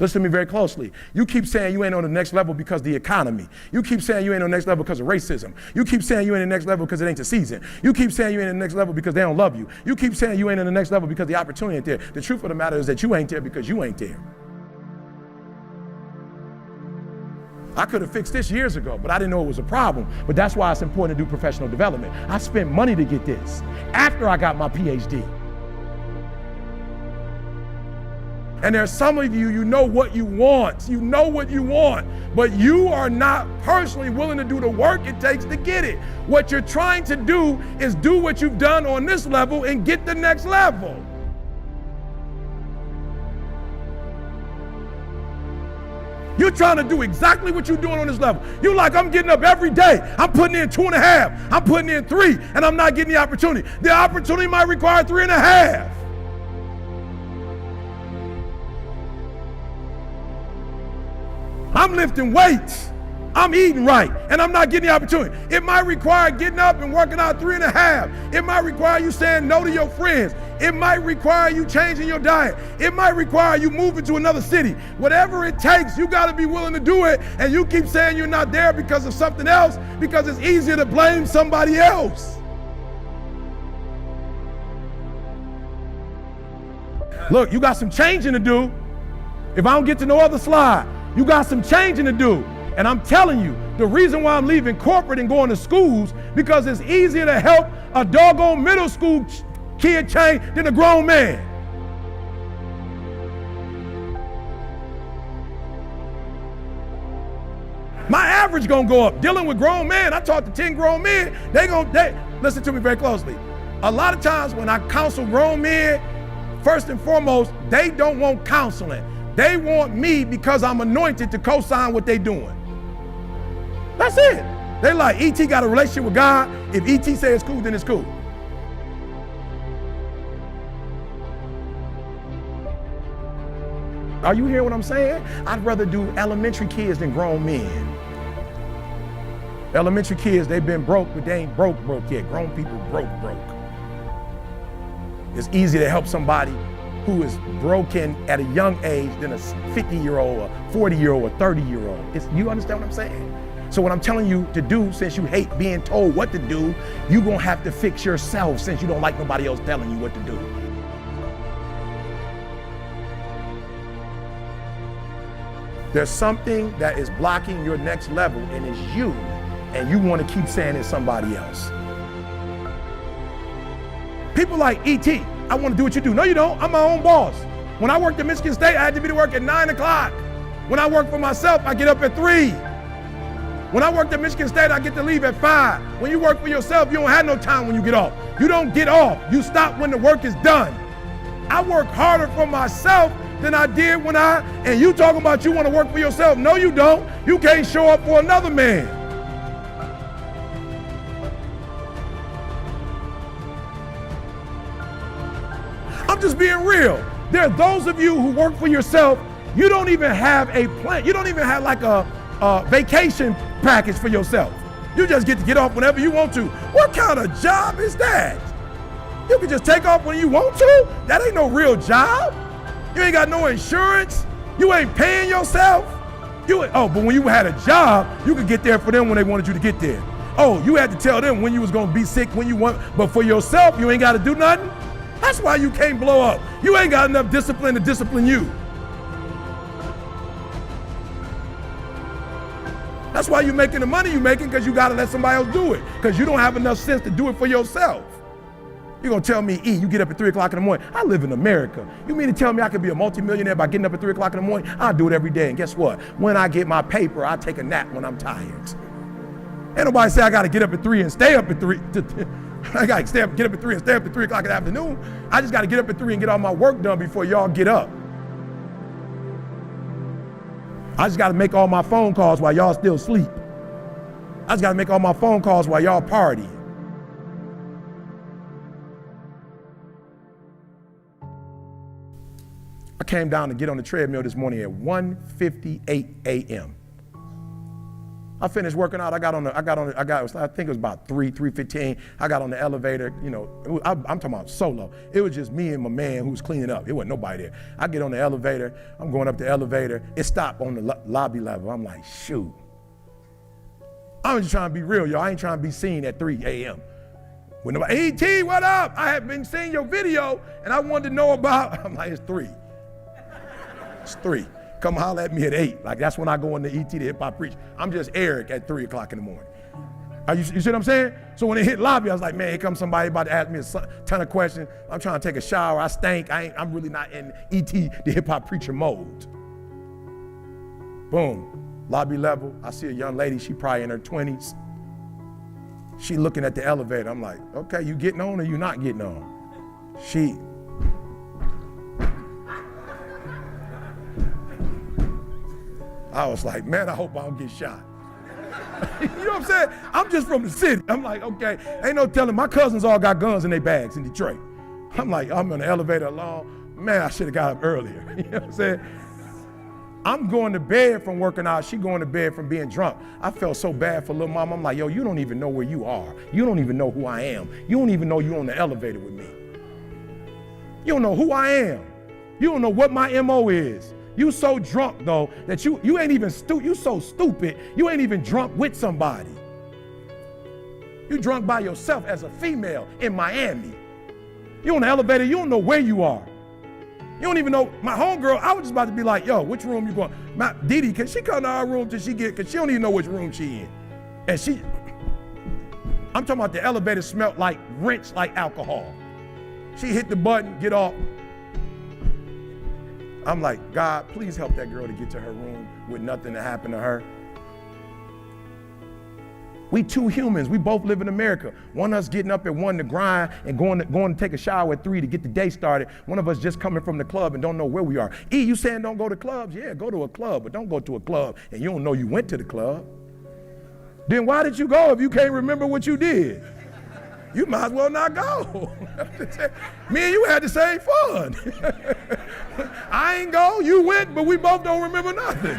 Listen to me very closely. You keep saying you ain't on the next level because of the economy. You keep saying you ain't on the next level because of racism. You keep saying you ain't on the next level because it ain't the season. You keep saying you ain't on the next level because they don't love you. You keep saying you ain't on the next level because the opportunity ain't there. The truth of the matter is that you ain't there because you ain't there. I could have fixed this years ago, but I didn't know it was a problem. But that's why it's important to do professional development. I spent money to get this after I got my PhD. And there's some of you, you know what you want. You know what you want, but you are not personally willing to do the work it takes to get it. What you're trying to do is do what you've done on this level and get the next level. You're trying to do exactly what you're doing on this level. You're like, I'm getting up every day. I'm putting in 2.5. I'm putting in 3, and I'm not getting the opportunity. The opportunity might require 3.5. I'm lifting weights, I'm eating right, and I'm not getting the opportunity. It might require getting up and working out 3.5. It might require you saying no to your friends. It might require you changing your diet. It might require you moving to another city. Whatever it takes, you gotta be willing to do it, and you keep saying you're not there because of something else, because it's easier to blame somebody else. Look, you got some changing to do. If I don't get to no other slide, you got some changing to do. And I'm telling you, the reason why I'm leaving corporate and going to schools, because it's easier to help a doggone middle school kid change than a grown man. My average gonna go up. Dealing with grown men, I talk to 10 grown men, they listen to me very closely. A lot of times when I counsel grown men, first and foremost, they don't want counseling. They want me because I'm anointed to co-sign what they doing. That's it. They like, E.T. got a relationship with God. If E.T. say it's cool, then it's cool. Are you hearing what I'm saying? I'd rather do elementary kids than grown men. Elementary kids, they've been broke, but they ain't broke yet. Grown people broke. It's easy to help somebody who is broken at a young age than a 50-year-old, a 40-year-old, a 30-year-old. You understand what I'm saying? So what I'm telling you to do, since you hate being told what to do, you're gonna have to fix yourself since you don't like nobody else telling you what to do. There's something that is blocking your next level, and it's you, and you want to keep saying it's somebody else. People like E.T., I want to do what you do. No, you don't. I'm my own boss. When I worked at Michigan State, I had to be to work at 9 o'clock. When I work for myself, I get up at 3. When I worked at Michigan State, I get to leave at 5. When you work for yourself, you don't have no time when you get off. You don't get off. You stop when the work is done. I work harder for myself than I did and you talking about you want to work for yourself. No, you don't. You can't show up for another man. I'm just being real. There are those of you who work for yourself, you don't even have a plan. You don't even have like a vacation package for yourself. You just get to get off whenever you want to. What kind of job is that? You can just take off when you want to? That ain't no real job. You ain't got no insurance. You ain't paying yourself. But when you had a job, you could get there for them when they wanted you to get there. Oh, you had to tell them when you was gonna be sick, when you want, but for yourself, you ain't gotta do nothing. That's why you can't blow up. You ain't got enough discipline to discipline you. That's why you're making the money you're making, because you gotta let somebody else do it, because you don't have enough sense to do it for yourself. You're gonna tell me, E, you get up at 3 o'clock in the morning. I live in America. You mean to tell me I could be a multimillionaire by getting up at 3 o'clock in the morning? I do it every day, and guess what? When I get my paper, I take a nap when I'm tired. Ain't nobody say I gotta get up at 3 and stay up at 3. I gotta get up at 3 and stay up at 3 o'clock in the afternoon. I just gotta get up at 3 and get all my work done before y'all get up. I just gotta make all my phone calls while y'all still sleep. I just gotta make all my phone calls while y'all party. I came down to get on the treadmill this morning at 1:58 a.m. I finished working out. I think it was about 3:15. I got on the elevator. You know, I'm talking about solo. It was just me and my man who was cleaning up. It wasn't nobody there. I get on the elevator. I'm going up the elevator. It stopped on the lobby level. I'm like, shoot. I'm just trying to be real, y'all. I ain't trying to be seen at 3 a.m. When nobody, E.T., what up? I have been seeing your video and I wanted to know about, I'm like, it's 3. It's 3. Come holler at me at 8. Like, that's when I go into E.T. the Hip Hop Preach. I'm just Eric at 3 o'clock in the morning. You see what I'm saying? So when it hit lobby, I was like, man, here comes somebody about to ask me a ton of questions. I'm trying to take a shower. I stink. I'm really not in E.T. the Hip Hop Preacher mode. Boom. Lobby level. I see a young lady. She probably in her 20s. She looking at the elevator. I'm like, okay, you getting on or you not getting on? I was like, man, I hope I don't get shot. You know what I'm saying? I'm just from the city. I'm like, okay, ain't no telling. My cousins all got guns in their bags in Detroit. I'm like, I'm in the elevator alone. Man, I should have got up earlier. You know what I'm saying? I'm going to bed from working out. She going to bed from being drunk. I felt so bad for little mama. I'm like, yo, you don't even know where you are. You don't even know who I am. You don't even know you on the elevator with me. You don't know who I am. You don't know what my MO is. You so drunk though that you ain't even you so stupid, you ain't even drunk with somebody. You drunk by yourself as a female in Miami. You on the elevator, you don't know where you are. You don't even know, my homegirl, I was just about to be like, yo, which room you going? My Didi, can she come to our room till she get, cause she don't even know which room she in. And I'm talking about the elevator smelled like rinse like alcohol. She hit the button, get off. I'm like, God, please help that girl to get to her room with nothing to happen to her. We two humans, we both live in America. One of us getting up at 1 to grind and going to take a shower at 3 to get the day started. One of us just coming from the club and don't know where we are. You saying don't go to clubs? Yeah, go to a club, but don't go to a club and you don't know you went to the club. Then why did you go if you can't remember what you did? You might as well not go. Me and you had the same fun. I ain't go, you went, but we both don't remember nothing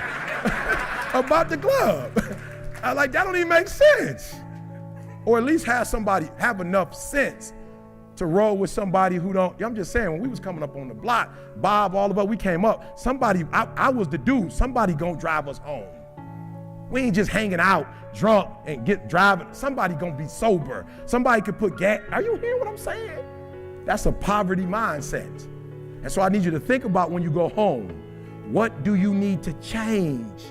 about the club. Like, that don't even make sense. Or at least have enough sense to roll with somebody who don't. I'm just saying, when we was coming up on the block, Bob, all of us, we came up, I was the dude, somebody gonna drive us home. We ain't just hanging out drunk and driving. Somebody gonna be sober. Somebody could put gas. Are you hearing what I'm saying? That's a poverty mindset. And so I need you to think about when you go home, what do you need to change?